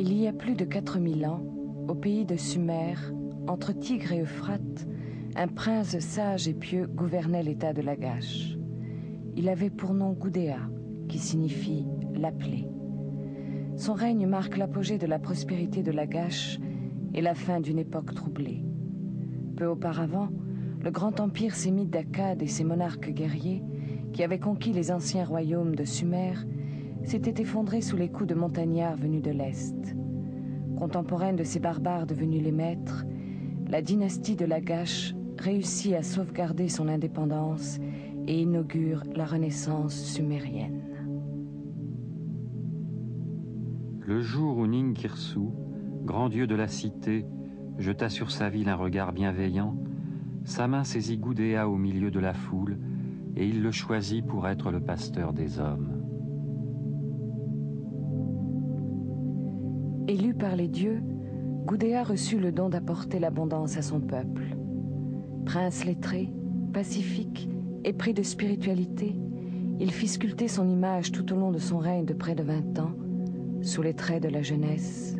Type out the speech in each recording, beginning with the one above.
Il y a plus de 4000 ans, au pays de Sumer, entre Tigre et Euphrate, un prince sage et pieux gouvernait l'état de Lagash. Il avait pour nom Gudea, qui signifie « l'appelé ». Son règne marque l'apogée de la prospérité de Lagash et la fin d'une époque troublée. Peu auparavant, le grand empire sémite d'Akkad et ses monarques guerriers, qui avaient conquis les anciens royaumes de Sumer, s'était effondré sous les coups de montagnards venus de l'Est. Contemporaine de ces barbares devenus les maîtres, la dynastie de Lagash réussit à sauvegarder son indépendance et inaugure la renaissance sumérienne. Le jour où Ningirsu, grand dieu de la cité, jeta sur sa ville un regard bienveillant, sa main saisit Gudea au milieu de la foule et il le choisit pour être le pasteur des hommes. Élu par les dieux, Gudea reçut le don d'apporter l'abondance à son peuple. Prince lettré, pacifique, épris de spiritualité, il fit sculpter son image tout au long de son règne de près de 20 ans, sous les traits de la jeunesse,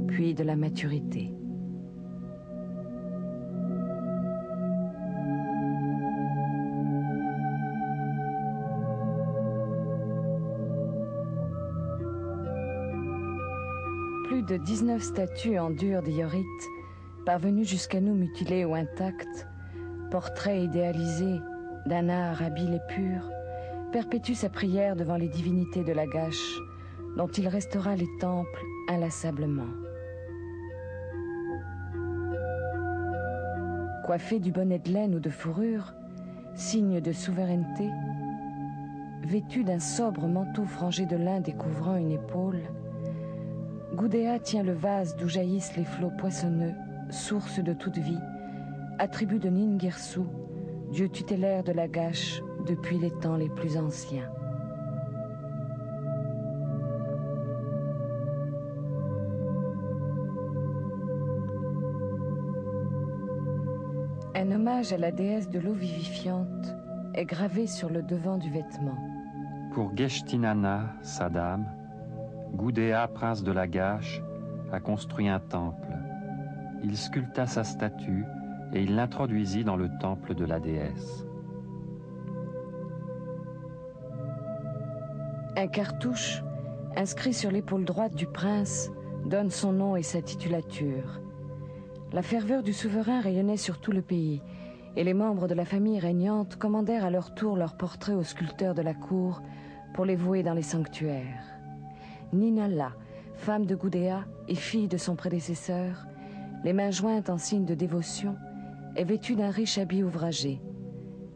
puis de la maturité. Plus de 19 statues en dur diorite, parvenues jusqu'à nous mutilées ou intactes, portraits idéalisés d'un art habile et pur, perpétuent sa prière devant les divinités de Lagash, dont il restera les temples inlassablement. Coiffé du bonnet de laine ou de fourrure, signe de souveraineté, vêtu d'un sobre manteau frangé de lin découvrant une épaule, Gudea tient le vase d'où jaillissent les flots poissonneux, source de toute vie, attribut de Ningirsu, dieu tutélaire de Lagash depuis les temps les plus anciens. Un hommage à la déesse de l'eau vivifiante est gravé sur le devant du vêtement. Pour Geshtinana, sa dame, Gudea, prince de Lagash, a construit un temple. Il sculpta sa statue et il l'introduisit dans le temple de la déesse. Un cartouche, inscrit sur l'épaule droite du prince, donne son nom et sa titulature. La ferveur du souverain rayonnait sur tout le pays, et les membres de la famille régnante commandèrent à leur tour leurs portraits aux sculpteurs de la cour pour les vouer dans les sanctuaires. Ninala, femme de Gudea et fille de son prédécesseur, les mains jointes en signe de dévotion, est vêtue d'un riche habit ouvragé.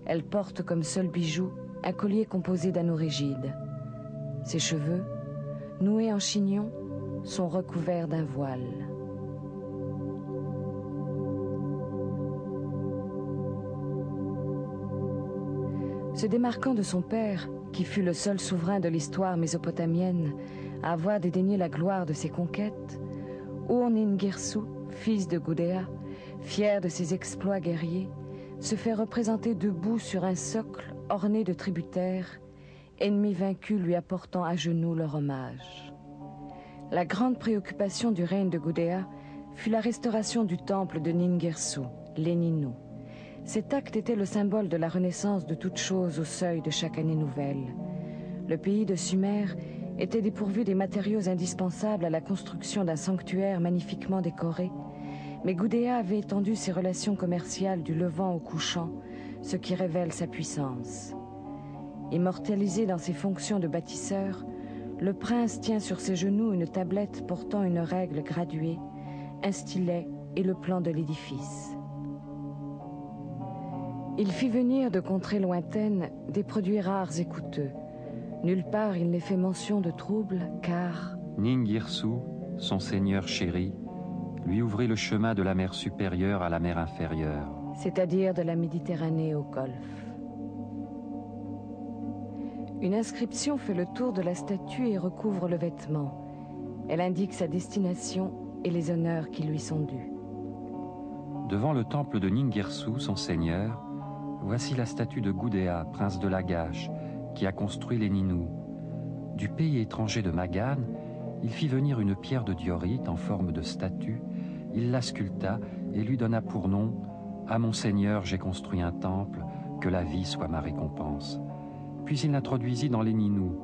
Elle porte comme seul bijou un collier composé d'anneaux rigides. Ses cheveux, noués en chignon, sont recouverts d'un voile. Se démarquant de son père, qui fut le seul souverain de l'histoire mésopotamienne à avoir dédaigné la gloire de ses conquêtes, Ur-Ningirsu, fils de Gudea, fier de ses exploits guerriers, se fait représenter debout sur un socle orné de tributaires, ennemis vaincus lui apportant à genoux leur hommage. La grande préoccupation du règne de Gudea fut la restauration du temple de Ningirsu, les Ninus. Cet acte était le symbole de la renaissance de toute chose au seuil de chaque année nouvelle. Le pays de Sumer était dépourvu des matériaux indispensables à la construction d'un sanctuaire magnifiquement décoré, mais Gudea avait étendu ses relations commerciales du levant au couchant, ce qui révèle sa puissance. Immortalisé dans ses fonctions de bâtisseur, le prince tient sur ses genoux une tablette portant une règle graduée, un stylet et le plan de l'édifice. Il fit venir de contrées lointaines des produits rares et coûteux. Nulle part il n'est fait mention de troubles, car Ningirsu, son seigneur chéri, lui ouvrit le chemin de la mer supérieure à la mer inférieure, c'est-à-dire de la Méditerranée au Golfe. Une inscription fait le tour de la statue et recouvre le vêtement. Elle indique sa destination et les honneurs qui lui sont dus. Devant le temple de Ningirsu, son seigneur, voici la statue de Gudea, prince de Lagash, qui a construit les Ninus. Du pays étranger de Magan, Il fit venir une pierre de diorite en forme de statue, il la sculpta et lui donna pour nom « À mon Seigneur, j'ai construit un temple, que la vie soit ma récompense ». Puis il l'introduisit dans les Ninous.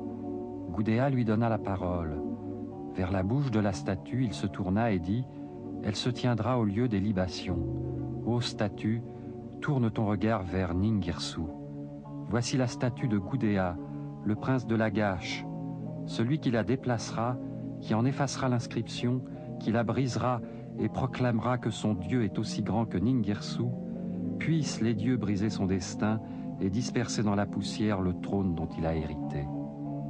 Gudea lui donna la parole. Vers la bouche de la statue, il se tourna et dit « Elle se tiendra au lieu des libations. Ô statue, tourne ton regard vers Ningirsu. Voici la statue de Gudea, le prince de Lagash, celui qui la déplacera, qui en effacera l'inscription, qui la brisera et proclamera que son Dieu est aussi grand que Ningirsu, puissent les dieux briser son destin et disperser dans la poussière le trône dont il a hérité. »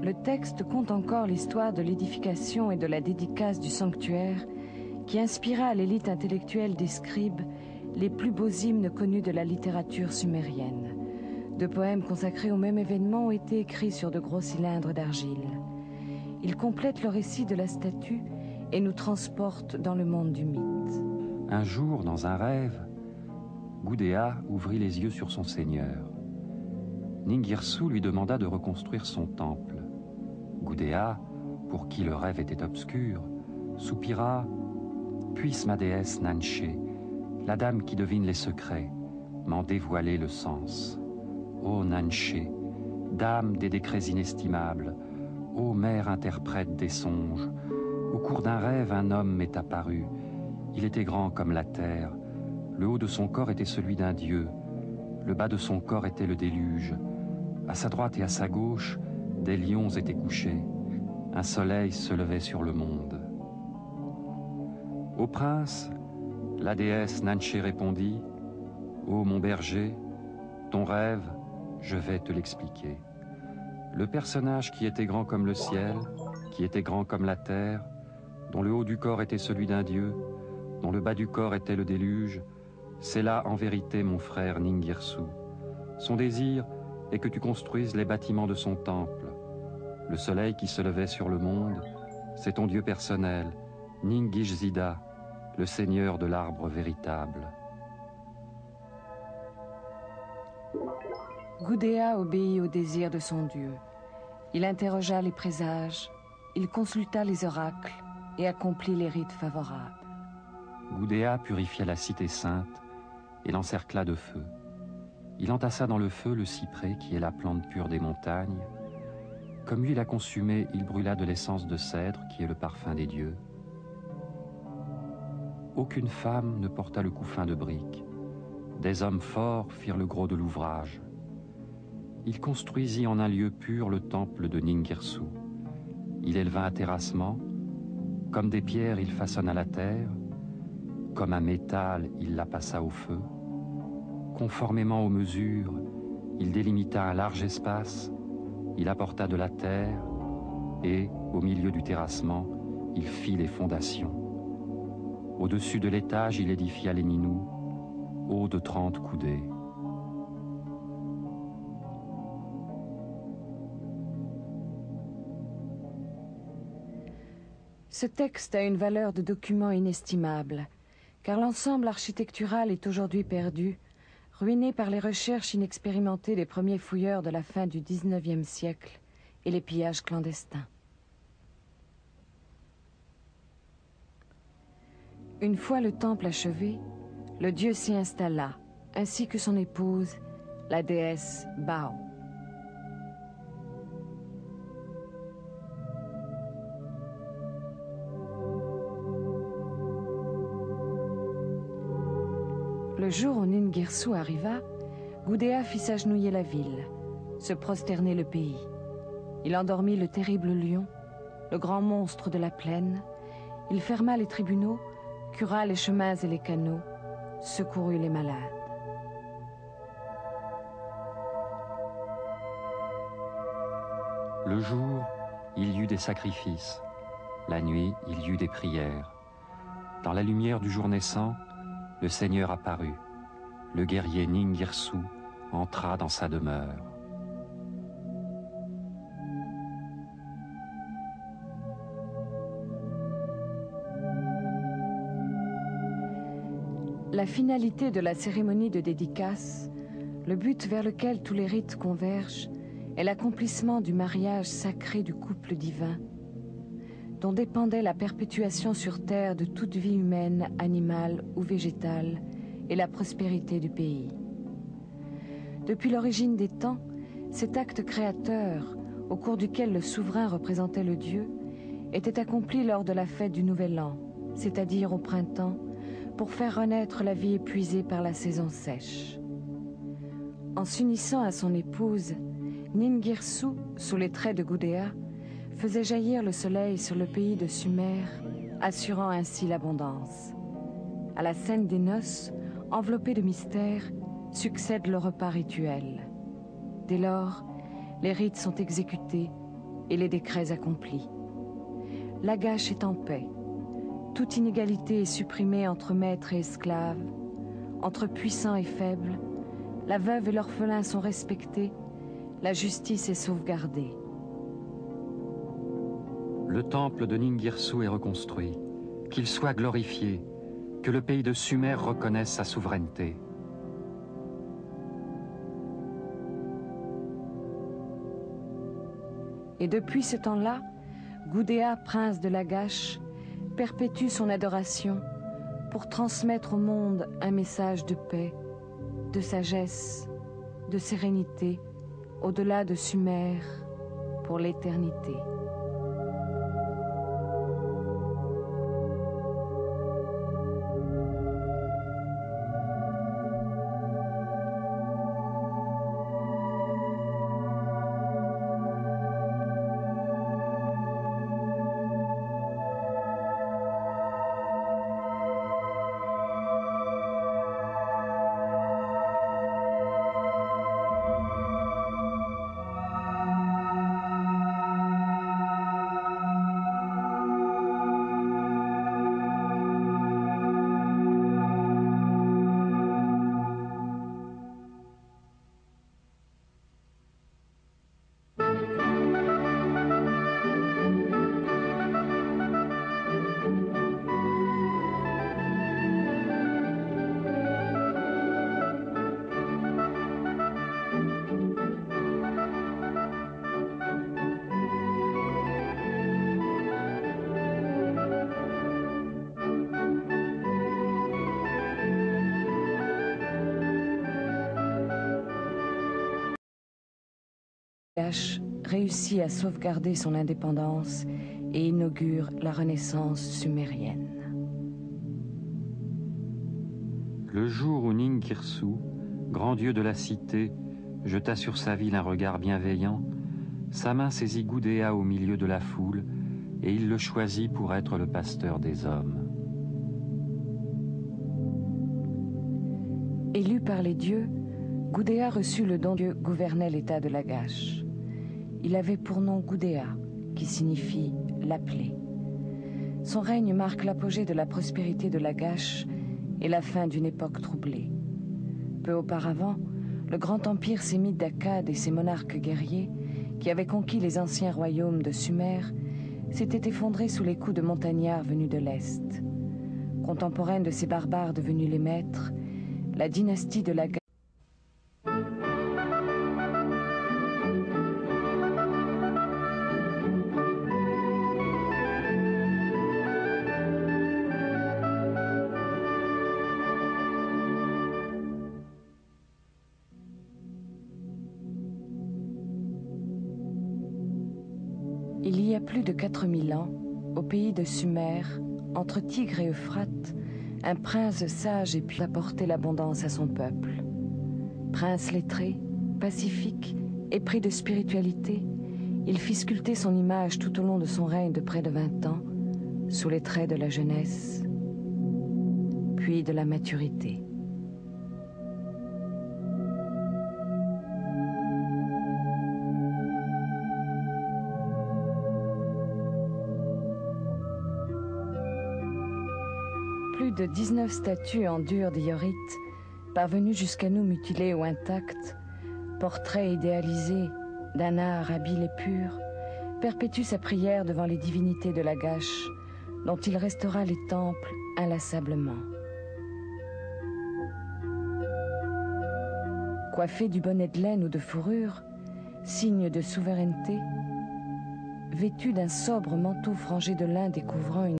Le texte compte encore l'histoire de l'édification et de la dédicace du sanctuaire qui inspira à l'élite intellectuelle des scribes les plus beaux hymnes connus de la littérature sumérienne. De poèmes consacrés au même événement ont été écrits sur de gros cylindres d'argile. Ils complètent le récit de la statue et nous transportent dans le monde du mythe. Un jour, dans un rêve, Gudea ouvrit les yeux sur son seigneur. Ningirsu lui demanda de reconstruire son temple. Gudea, pour qui le rêve était obscur, soupira « Puisse ma déesse Nanché, la dame qui devine les secrets, m'en dévoiler le sens. Ô Nanché, dame des décrets inestimables, ô mère interprète des songes, au cours d'un rêve un homme m'est apparu. Il était grand comme la terre, le haut de son corps était celui d'un dieu, le bas de son corps était le déluge. À sa droite et à sa gauche, des lions étaient couchés. Un soleil se levait sur le monde. Au prince, la déesse Nanché répondit « Ô mon berger, ton rêve, je vais te l'expliquer. Le personnage qui était grand comme le ciel, qui était grand comme la terre, dont le haut du corps était celui d'un dieu, dont le bas du corps était le déluge, c'est là en vérité mon frère Ningirsu. Son désir est que tu construises les bâtiments de son temple. Le soleil qui se levait sur le monde, c'est ton Dieu personnel, Ningishzida, le seigneur de l'arbre véritable. » Gudea obéit au désir de son Dieu. Il interrogea les présages, il consulta les oracles et accomplit les rites favorables. Gudea purifia la cité sainte et l'encercla de feu. Il entassa dans le feu le cyprès qui est la plante pure des montagnes. Comme huile à consumer, il brûla de l'essence de cèdre qui est le parfum des dieux. Aucune femme ne porta le couffin de briques. Des hommes forts firent le gros de l'ouvrage. Il construisit en un lieu pur le temple de Ningirsu. Il éleva un terrassement. Comme des pierres, il façonna la terre. Comme un métal, il la passa au feu. Conformément aux mesures, il délimita un large espace. Il apporta de la terre et, au milieu du terrassement, il fit les fondations. Au-dessus de l'étage, il édifia les Ninous, hauts de 30 coudées. Ce texte a une valeur de document inestimable, car l'ensemble architectural est aujourd'hui perdu, ruiné par les recherches inexpérimentées des premiers fouilleurs de la fin du XIXe siècle et les pillages clandestins. Une fois le temple achevé, le dieu s'y installa, ainsi que son épouse, la déesse Bao. Le jour où Ningirsu arriva, Gudea fit s'agenouiller la ville, se prosterner le pays. Il endormit le terrible lion, le grand monstre de la plaine. Il ferma les tribunaux, cura les chemins et les canaux, secourut les malades. Le jour, il y eut des sacrifices. La nuit, il y eut des prières. Dans la lumière du jour naissant, le Seigneur apparut. Le guerrier Ningirsu entra dans sa demeure. La finalité de la cérémonie de dédicace, le but vers lequel tous les rites convergent, est l'accomplissement du mariage sacré du couple divin. dont dépendait la perpétuation sur terre de toute vie humaine, animale ou végétale, et la prospérité du pays. Depuis l'origine des temps, cet acte créateur, au cours duquel le souverain représentait le Dieu, était accompli lors de la fête du Nouvel An, c'est-à-dire au printemps, pour faire renaître la vie épuisée par la saison sèche. En s'unissant à son épouse, Ningirsu, sous les traits de Gudea, faisait jaillir le soleil sur le pays de Sumer, assurant ainsi l'abondance. À la scène des noces, enveloppée de mystère, succède le repas rituel. Dès lors, les rites sont exécutés et les décrets accomplis. Lagash est en paix. Toute inégalité est supprimée entre maîtres et esclaves, entre puissants et faibles. La veuve et l'orphelin sont respectés, la justice est sauvegardée. Le temple de Ningirsu est reconstruit, qu'il soit glorifié, que le pays de Sumer reconnaisse sa souveraineté. Et depuis ce temps-là, Gudea, prince de Lagash, perpétue son adoration pour transmettre au monde un message de paix, de sagesse, de sérénité, au-delà de Sumer, pour l'éternité. Lagash réussit à sauvegarder son indépendance et inaugure la Renaissance sumérienne. Le jour où Ningirsu, grand dieu de la cité, jeta sur sa ville un regard bienveillant, sa main saisit Gudea au milieu de la foule, et il le choisit pour être le pasteur des hommes. Élu par les dieux, Gudea reçut le don Dieu gouvernait l'état de Lagash. Il avait pour nom Gudea, qui signifie l'appelé. Son règne marque l'apogée de la prospérité de Lagash et la fin d'une époque troublée. Peu auparavant, le grand empire sémite d'Akkad et ses monarques guerriers, qui avaient conquis les anciens royaumes de Sumer, s'étaient effondrés sous les coups de montagnards venus de l'Est. Contemporaine de ces barbares devenus les maîtres, la dynastie de Lagash Il y a plus de 4000 ans, au pays de Sumer, entre Tigre et Euphrate, un prince sage et puis apportait l'abondance à son peuple. Prince lettré, pacifique, épris de spiritualité, il fit sculpter son image tout au long de son règne de près de 20 ans, sous les traits de la jeunesse, puis de la maturité. Plus de 19 statues en dur diorite, parvenues jusqu'à nous mutilées ou intactes, portraits idéalisés d'un art habile et pur, perpétuent sa prière devant les divinités de Lagash, dont il restera les temples inlassablement. Coiffés du bonnet de laine ou de fourrure, signe de souveraineté, vêtue d'un sobre manteau frangé de lin découvrant une